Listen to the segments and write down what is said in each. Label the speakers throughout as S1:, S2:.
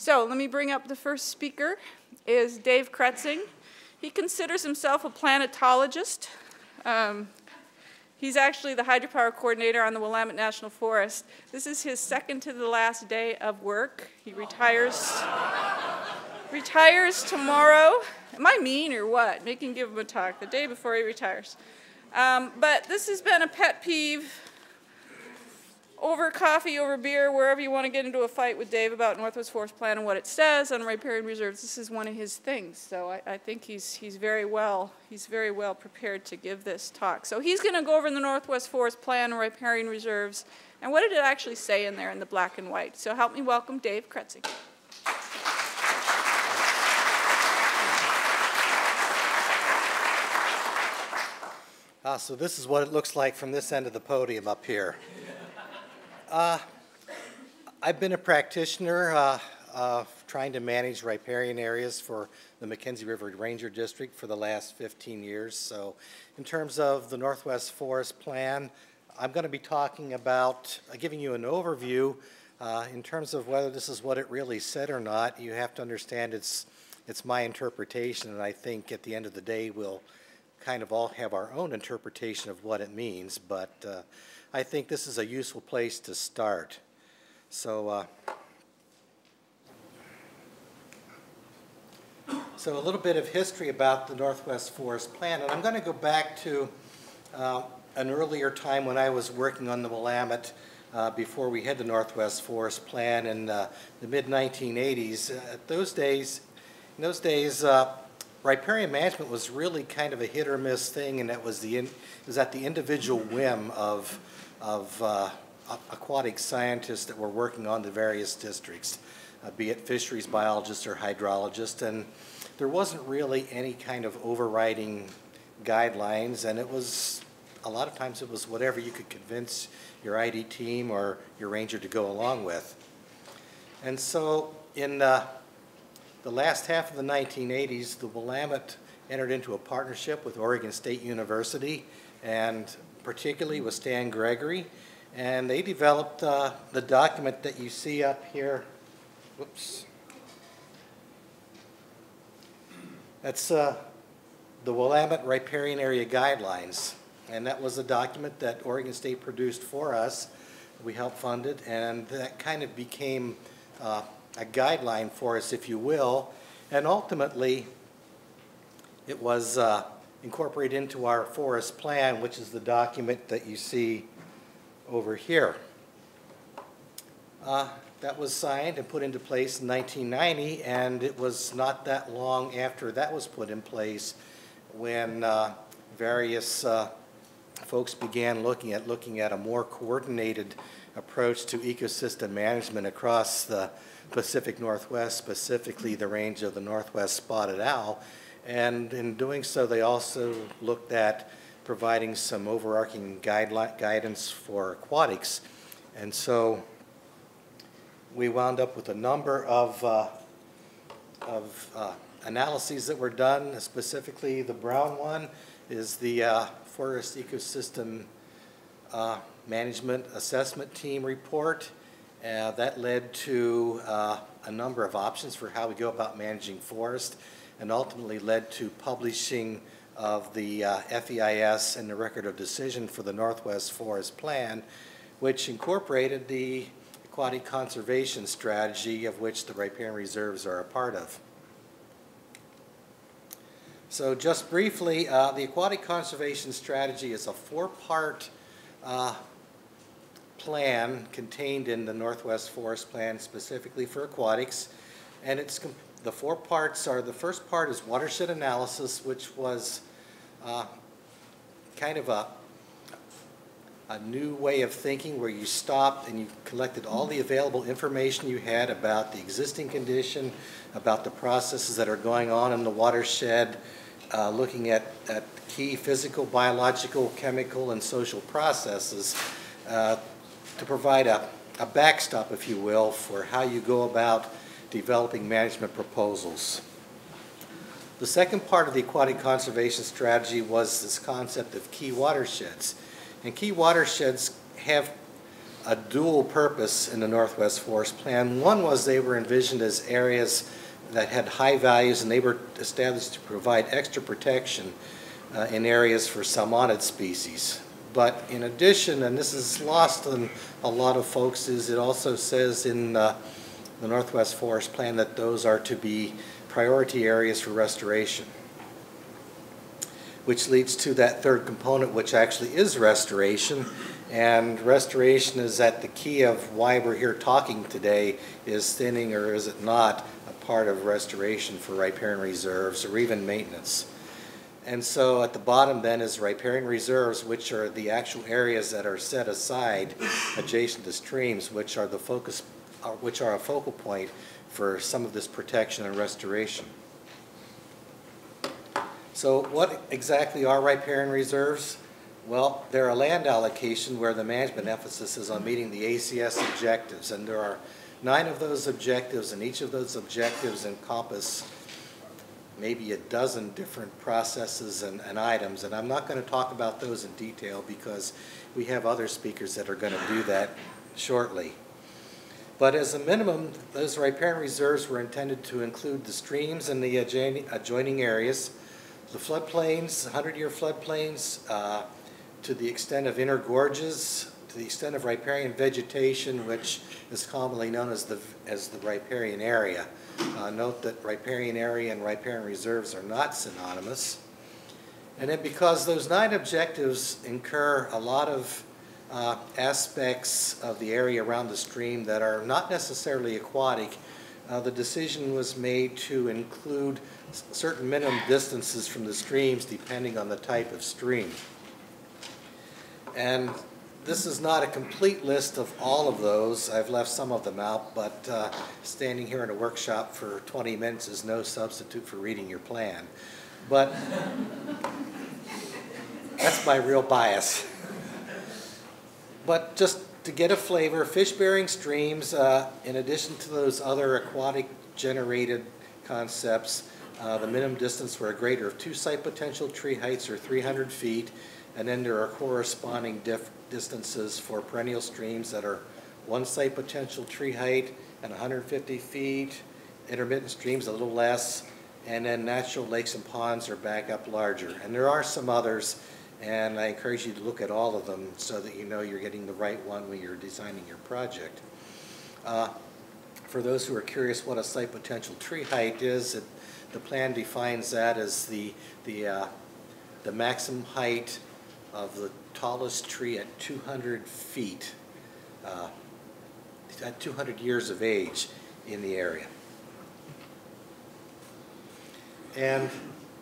S1: So let me bring up the first speaker, is Dave Kretzing. He considers himself a planetologist. He's actually the hydropower coordinator on the Willamette National Forest. This is his second to the last day of work. He retires tomorrow. Am I mean or what? Make him give him a talk the day before he retires. But this has been a pet peeve over coffee, over beer, wherever you want to get into a fight with Dave about Northwest Forest Plan and what it says on riparian reserves. This is one of his things. So I think he's very well prepared to give this talk. So he's going to go over the Northwest Forest Plan and riparian reserves and what did it actually say in there in the black and white. So help me welcome Dave Kretzing.
S2: So this is what it looks like from this end of the podium up here. I've been a practitioner trying to manage riparian areas for the McKenzie River Ranger District for the last 15 years. So in terms of the Northwest Forest Plan, I'm going to be talking about giving you an overview. In terms of whether this is what it really said or not, you have to understand it's my interpretation, and I think at the end of the day we'll kind of all have our own interpretation of what it means, but I think this is a useful place to start. So, so a little bit of history about the Northwest Forest Plan, and I'm going to go back to an earlier time when I was working on the Willamette before we had the Northwest Forest Plan in the mid-1980s. In those days, riparian management was really kind of a hit or miss thing, and it was at the individual whim of aquatic scientists that were working on the various districts, be it fisheries biologists or hydrologists, and there wasn't really any kind of overriding guidelines, and it was, a lot of times it was whatever you could convince your ID team or your ranger to go along with. And so in the last half of the 1980s, the Willamette entered into a partnership with Oregon State University, and particularly with Stan Gregory, and they developed the document that you see up here. Whoops. That's the Willamette Riparian Area Guidelines, and that was a document that Oregon State produced for us. We helped fund it, and that kind of became a guideline for us, if you will, and ultimately it was incorporated into our forest plan, which is the document that you see over here. That was signed and put into place in 1990, and it was not that long after that was put in place when various folks began looking at a more coordinated approach to ecosystem management across the Pacific Northwest, specifically the range of the Northwest Spotted Owl. And in doing so, they also looked at providing some overarching guidance for aquatics. And so we wound up with a number of analyses that were done. Specifically, the brown one is the Forest Ecosystem Management Assessment Team report. That led to a number of options for how we go about managing forest, and ultimately led to publishing of the FEIS and the Record of Decision for the Northwest Forest Plan, which incorporated the aquatic conservation strategy of which the riparian reserves are a part of. So just briefly, the aquatic conservation strategy is a four-part plan contained in the Northwest Forest Plan specifically for aquatics, and the four parts are, the first part is watershed analysis, which was kind of a new way of thinking where you stopped and you collected all the available information you had about the existing condition, about the processes that are going on in the watershed, looking at key physical, biological, chemical, and social processes to provide a backstop, if you will, for how you go about developing management proposals. The second part of the aquatic conservation strategy was this concept of key watersheds. And key watersheds have a dual purpose in the Northwest Forest Plan. One was they were envisioned as areas that had high values, and they were established to provide extra protection in areas for salmonid species. But in addition, and this is lost on a lot of folks, is it also says in the Northwest Forest Plan that those are to be priority areas for restoration, which leads to that third component, which actually is restoration. And restoration is at the key of why we're here talking today. Is thinning, or is it not, a part of restoration for riparian reserves or even maintenance? And so at the bottom then is riparian reserves, which are the actual areas that are set aside adjacent to streams, which are the focus, which are a focal point for some of this protection and restoration. So what exactly are riparian reserves? Well, they're a land allocation where the management emphasis is on meeting the ACS objectives, and there are 9 of those objectives, and each of those objectives encompass maybe a dozen different processes and items, and I'm not going to talk about those in detail because we have other speakers that are going to do that shortly. But as a minimum, those riparian reserves were intended to include the streams and the adjoining areas, the floodplains, 100-year floodplains, to the extent of inner gorges, to the extent of riparian vegetation, which is commonly known as the riparian area. Note that riparian area and riparian reserves are not synonymous. And then because those 9 objectives incur a lot of aspects of the area around the stream that are not necessarily aquatic, the decision was made to include certain minimum distances from the streams depending on the type of stream. And this is not a complete list of all of those. I've left some of them out, but standing here in a workshop for 20 minutes is no substitute for reading your plan. But that's my real bias. But just to get a flavor, fish-bearing streams, in addition to those other aquatic-generated concepts, the minimum distance for a greater of 2 site potential tree heights or 300 feet, and then there are corresponding distances for perennial streams that are 1 site potential tree height and 150 feet, intermittent streams a little less, and then natural lakes and ponds are back up larger. And there are some others, and I encourage you to look at all of them so that you know you're getting the right one when you're designing your project. For those who are curious what a site potential tree height is, the plan defines that as the maximum height of the tallest tree at 200 feet, at 200 years of age in the area. And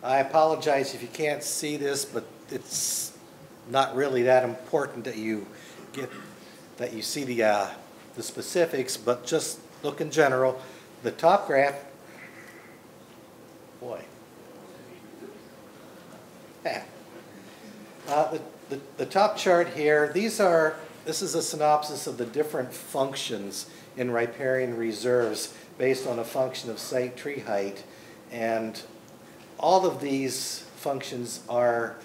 S2: I apologize if you can't see this, but it's not really that important that you see the specifics, but just look in general. The top graph, boy. Yeah. The top chart here, this is a synopsis of the different functions in riparian reserves based on a function of site tree height, and all of these functions are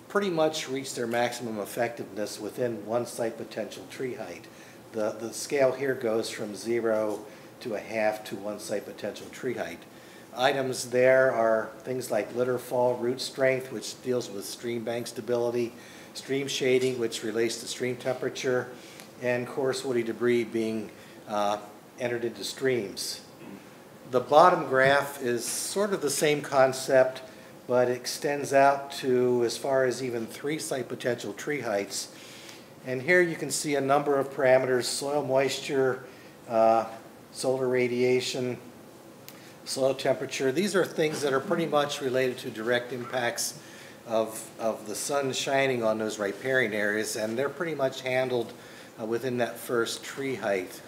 S2: pretty much reach their maximum effectiveness within 1 site potential tree height. The scale here goes from 0 to 1/2 to 1 site potential tree height. Items there are things like litter fall, root strength, which deals with stream bank stability, stream shading, which relates to stream temperature, and coarse woody debris being entered into streams. The bottom graph is sort of the same concept, but extends out to as far as even 3 site potential tree heights. And here you can see a number of parameters: soil moisture, solar radiation, soil temperature. These are things that are pretty much related to direct impacts of the sun shining on those riparian areas, and they're pretty much handled within that first tree height.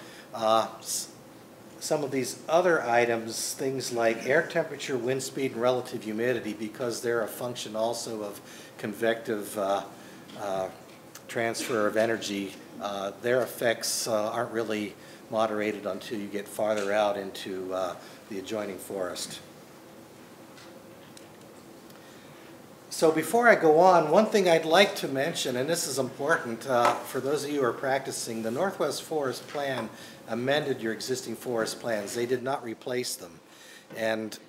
S2: Some of these other items, things like air temperature, wind speed, and relative humidity, because they're a function also of convective transfer of energy, their effects aren't really moderated until you get farther out into the adjoining forest. So before I go on, one thing I'd like to mention, and this is important for those of you who are practicing, the Northwest Forest Plan amended your existing forest plans. They did not replace them. And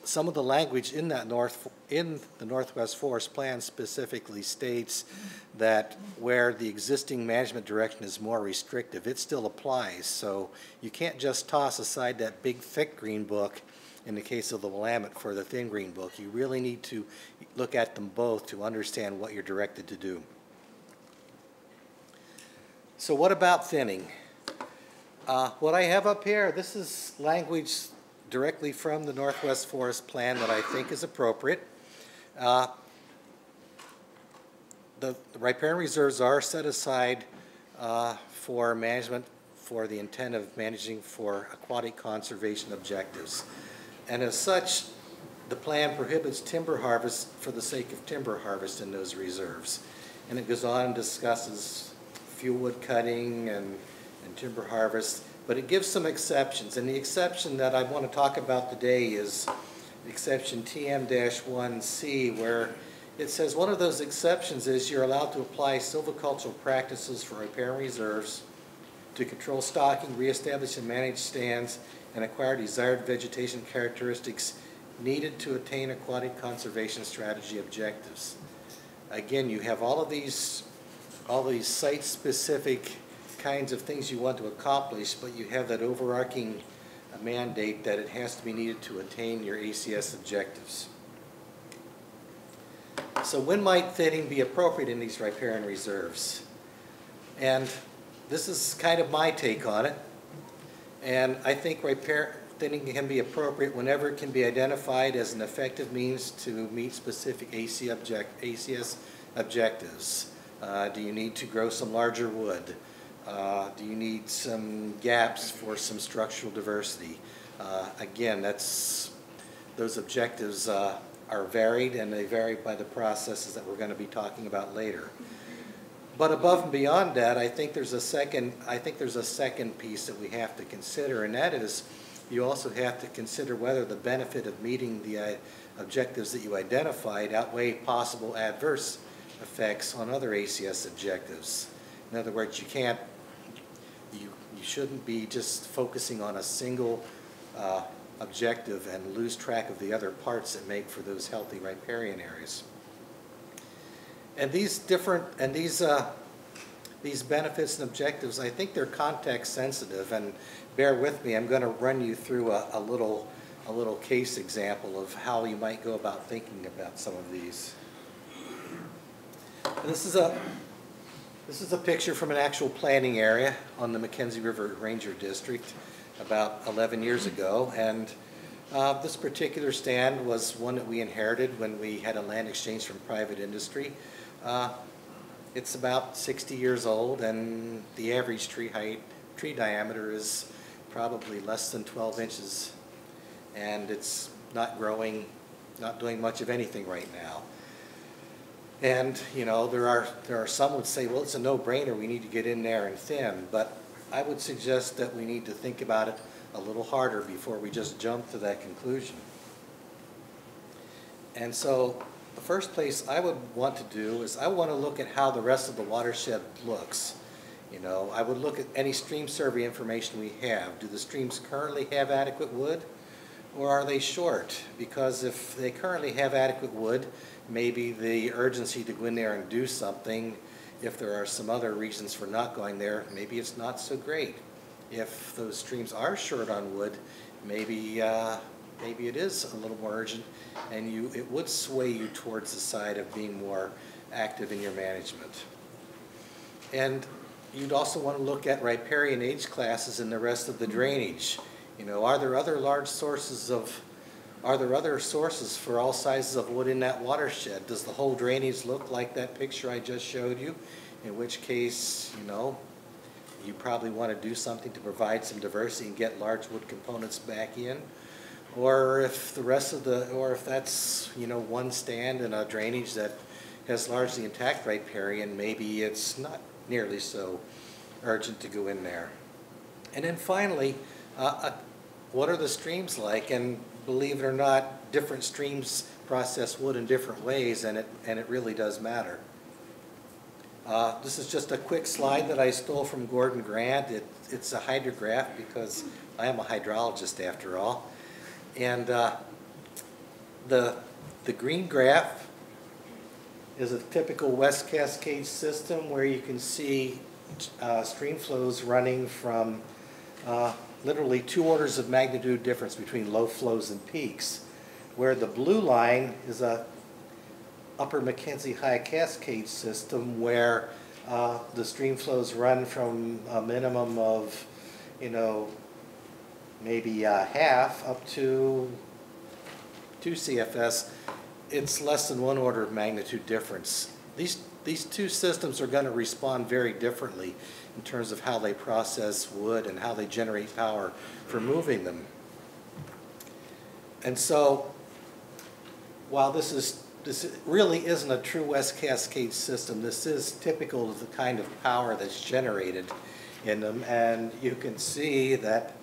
S2: some of the language in that in the Northwest Forest Plan specifically states that where the existing management direction is more restrictive, it still applies. So you can't just toss aside that big thick green book in the case of the Willamette for the thin green book. You really need to look at them both to understand what you're directed to do. So what about thinning? What I have up here, this is language directly from the Northwest Forest Plan that I think is appropriate. The riparian reserves are set aside for management for the intent of managing for aquatic conservation objectives. And as such, the plan prohibits timber harvest for the sake of timber harvest in those reserves. And it goes on and discusses fuel wood cutting and timber harvest, but it gives some exceptions. And the exception that I want to talk about today is exception TM-1C, where it says one of those exceptions is you're allowed to apply silvicultural practices for riparian reserves to control stocking, reestablish and manage stands, and acquire desired vegetation characteristics needed to attain aquatic conservation strategy objectives. Again, you have all these site-specific kinds of things you want to accomplish, but you have that overarching mandate that it has to be needed to attain your ACS objectives. So when might thinning be appropriate in these riparian reserves? And this is kind of my take on it. And I think thinning can be appropriate whenever it can be identified as an effective means to meet specific ACS objectives. Do you need to grow some larger wood? Do you need some gaps for some structural diversity? Again, those objectives are varied, and they vary by the processes that we're going to be talking about later. But above and beyond that, I think there's a second piece that we have to consider, and that is you also have to consider whether the benefit of meeting the objectives that you identified outweigh possible adverse effects on other ACS objectives. In other words, you shouldn't be just focusing on a single objective and lose track of the other parts that make for those healthy riparian areas. And these benefits and objectives, I think they're context sensitive, and bear with me, I'm going to run you through a little case example of how you might go about thinking about some of these. And this is a picture from an actual planting area on the Mackenzie River Ranger District about 11 years ago, and this particular stand was one that we inherited when we had a land exchange from private industry. It's about 60 years old, and the average tree diameter is probably less than 12 inches, and it's not growing, not doing much of anything right now. And you know, there are some would say, well, it's a no-brainer, we need to get in there and thin, but I would suggest that we need to think about it a little harder before we just jump to that conclusion. And so the first place I would want to do is I want to look at how the rest of the watershed looks. You know, I would look at any stream survey information we have. Do the streams currently have adequate wood, or are they short? Because if they currently have adequate wood, maybe the urgency to go in there and do something, if there are some other reasons for not going there, maybe it's not so great. If those streams are short on wood, maybe it is a little more urgent, and it would sway you towards the side of being more active in your management. And you'd also want to look at riparian age classes and the rest of the drainage. You know, are there other sources for all sizes of wood in that watershed? Does the whole drainage look like that picture I just showed you? In which case, you know, you probably want to do something to provide some diversity and get large wood components back in. Or if that's, you know, one stand in a drainage that has largely intact riparian, maybe it's not nearly so urgent to go in there. And then finally, what are the streams like? And believe it or not, different streams process wood in different ways, and it really does matter. This is just a quick slide that I stole from Gordon Grant. It's a hydrograph because I am a hydrologist after all. And the green graph is a typical West Cascade system where you can see stream flows running from literally 2 orders of magnitude difference between low flows and peaks, where the blue line is a Upper Mackenzie High Cascade system where the stream flows run from a minimum of, maybe half up to 2 CFS. It's less than 1 order of magnitude difference. These two systems are going to respond very differently in terms of how they process wood and how they generate power for moving them. And so, while this really isn't a true West Cascade system, this is typical of the kind of power that's generated in them, and you can see that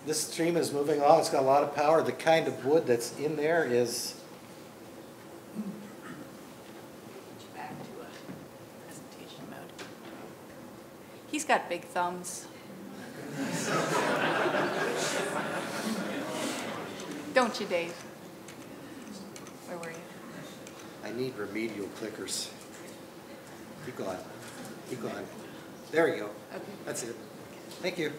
S2: this stream is moving on. It's got a lot of power. The kind of wood that's in there is
S1: back to a presentation mode. He's got big thumbs. Don't you, Dave? Where were you?
S2: I need remedial clickers. Keep going. Keep going. There we go.
S1: Okay.
S2: That's it. Thank you.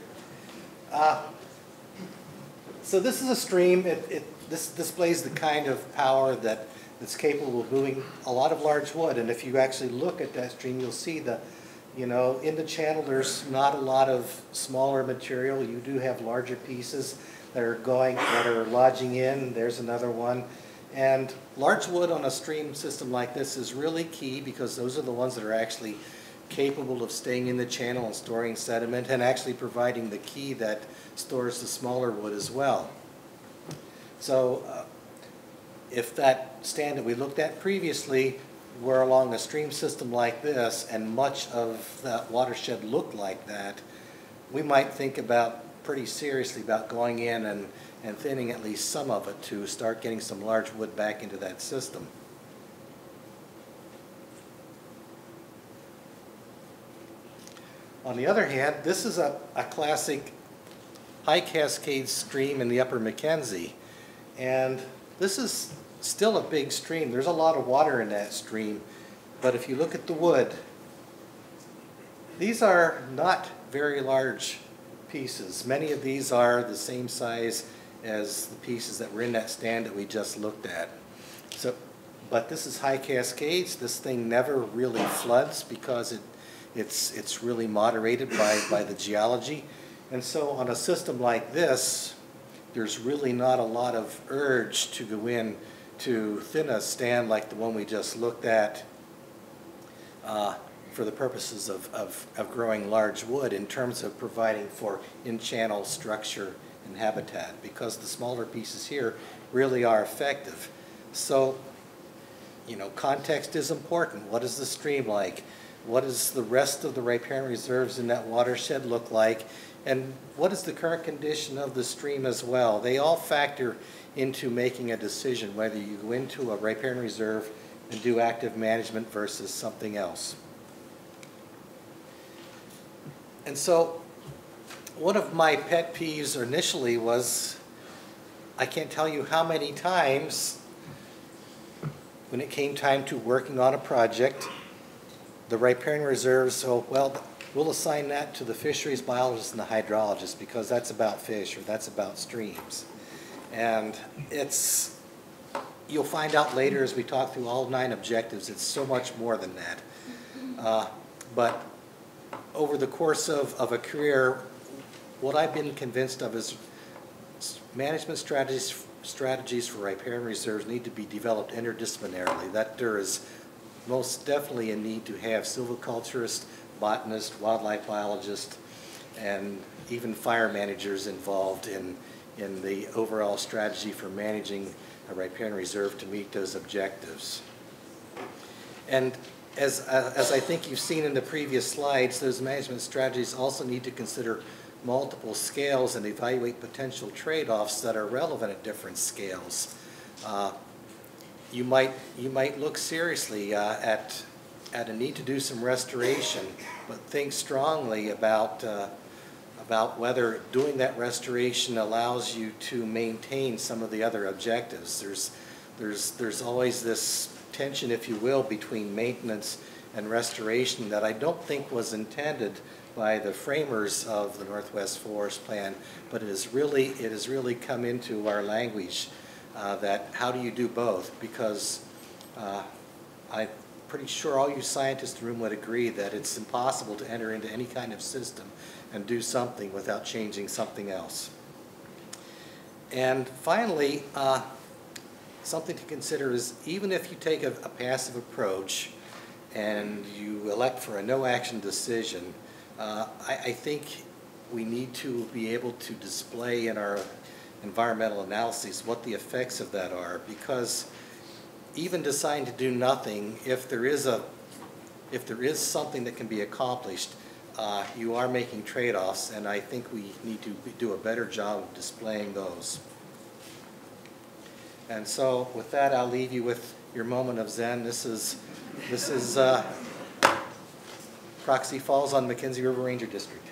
S2: So this is a stream. This displays the kind of power that's capable of moving a lot of large wood. And if you actually look at that stream, you'll see that, in the channel there's not a lot of smaller material. You do have larger pieces that are lodging in. There's another one. And large wood on a stream system like this is really key because those are the ones that are actually capable of staying in the channel and storing sediment and actually providing the key that stores the smaller wood as well. So if that stand that we looked at previously were along a stream system like this and much of that watershed looked like that, we might think pretty seriously about going in and thinning at least some of it to start getting some large wood back into that system. On the other hand, this is a classic high cascade stream in the Upper Mackenzie, and this is still a big stream. There's a lot of water in that stream, but if you look at the wood, these are not very large pieces. Many of these are the same size as the pieces that were in that stand that we just looked at. But this is high cascades. This thing never really floods because it's really moderated by the geology. And so on a system like this, there's really not a lot of urge to go in to thin a stand like the one we just looked at for the purposes of growing large wood in terms of providing for in-channel structure and habitat, because the smaller pieces here really are effective. So, context is important. What is the stream like? What does the rest of the riparian reserves in that watershed look like? And what is the current condition of the stream as well? They all factor into making a decision whether you go into a riparian reserve and do active management versus something else. And so one of my pet peeves initially was, I can't tell you how many times when it came time to working on a project, the riparian reserves, we'll assign that to the fisheries biologist and the hydrologist because that's about fish or that's about streams. And you'll find out later as we talk through all 9 objectives, it's so much more than that. But over the course of a career, what I've been convinced of is management strategies for riparian reserves need to be developed interdisciplinarily, that there is most definitely a need to have silviculturists, botanists, wildlife biologists, and even fire managers involved in the overall strategy for managing a riparian reserve to meet those objectives. And as I think you've seen in the previous slides, those management strategies also need to consider multiple scales and evaluate potential trade-offs that are relevant at different scales. You might look seriously at a need to do some restoration, but think strongly about whether doing that restoration allows you to maintain some of the other objectives. There's always this tension, if you will, between maintenance and restoration that I don't think was intended by the framers of the Northwest Forest Plan, but it has really come into our language that how do you do both? Because I'm pretty sure all you scientists in the room would agree that it's impossible to enter into any kind of system and do something without changing something else. And finally, something to consider is even if you take a passive approach and you elect for a no-action decision, I think we need to be able to display in our environmental analyses what the effects of that are, because even deciding to do nothing, if there is something that can be accomplished, you are making trade-offs, and I think we need to do a better job of displaying those. And so with that, I'll leave you with your moment of Zen. This is Proxy Falls on McKenzie River Ranger District.